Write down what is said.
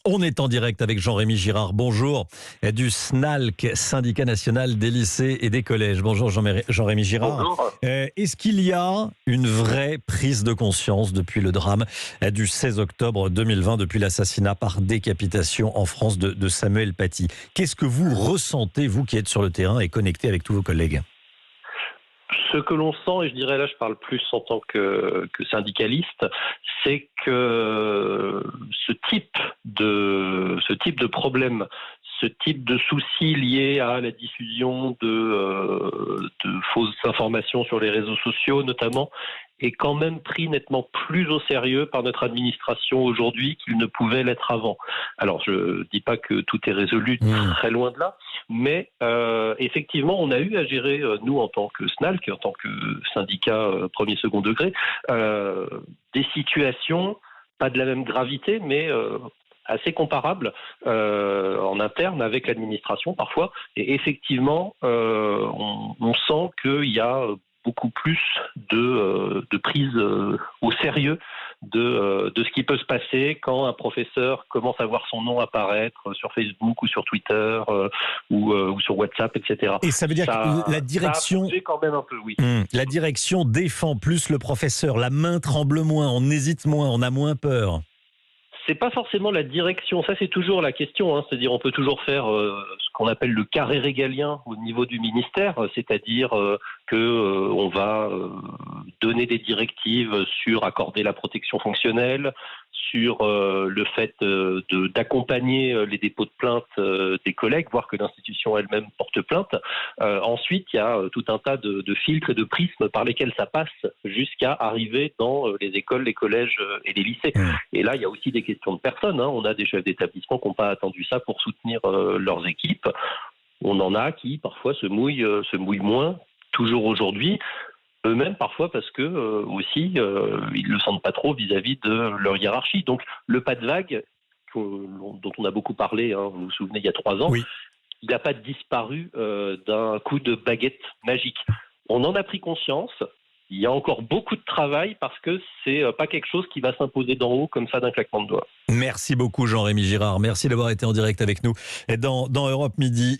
On est en direct avec Jean-Rémy Girard. Bonjour, du SNALC, Syndicat national des lycées et des collèges. Bonjour Jean-Rémy Girard. Bonjour. Est-ce qu'il y a une vraie prise de conscience depuis le drame du 16 octobre 2020, depuis l'assassinat par décapitation en France de Samuel Paty? Qu'est-ce que vous ressentez, vous qui êtes sur le terrain et connecté avec tous vos collègues? Ce que l'on sent, et je dirais là, je parle plus en tant que syndicaliste, c'est que ce type de problème, ce type de soucis liés à la diffusion de fausses informations sur les réseaux sociaux notamment, est quand même pris nettement plus au sérieux par notre administration aujourd'hui qu'il ne pouvait l'être avant. Alors, je ne dis pas que tout est résolu, très loin de là, mais effectivement, on a eu à gérer, nous, en tant que SNALC, en tant que syndicat premier, second degré, des situations, pas de la même gravité, mais assez comparables en interne avec l'administration parfois. Et effectivement, on sent qu'il y a beaucoup plus de prise au sérieux de ce qui peut se passer quand un professeur commence à voir son nom apparaître sur Facebook ou sur Twitter ou sur WhatsApp, etc. Et ça veut dire que la direction... Ça a bougé quand même un peu, oui. La direction défend plus le professeur, la main tremble moins, on hésite moins, on a moins peur. C'est pas forcément la direction, ça c'est toujours la question, hein. C'est-à-dire on peut toujours faire ce qu'on appelle le carré régalien au niveau du ministère, c'est-à-dire on va donner des directives sur accorder la protection fonctionnelle, sur le fait d'accompagner les dépôts de plainte des collègues, voire que l'institution elle-même porte plainte. Ensuite, il y a tout un tas de filtres et de prismes par lesquels ça passe jusqu'à arriver dans les écoles, les collèges et les lycées. Et là, il y a aussi des questions de personnes, hein. On a des chefs d'établissement qui n'ont pas attendu ça pour soutenir leurs équipes. On en a qui, parfois, se mouillent moins, toujours aujourd'hui. Eux-mêmes parfois parce que aussi ils le sentent pas trop vis-à-vis de leur hiérarchie. Donc le pas de vague dont on a beaucoup parlé, hein, vous vous souvenez, il y a 3 ans, oui. Il n'a pas disparu d'un coup de baguette magique. On en a pris conscience. Il y a encore beaucoup de travail parce que c'est pas quelque chose qui va s'imposer d'en haut comme ça d'un claquement de doigts. Merci beaucoup Jean-Rémy Girard. Merci d'avoir été en direct avec nous dans Europe Midi.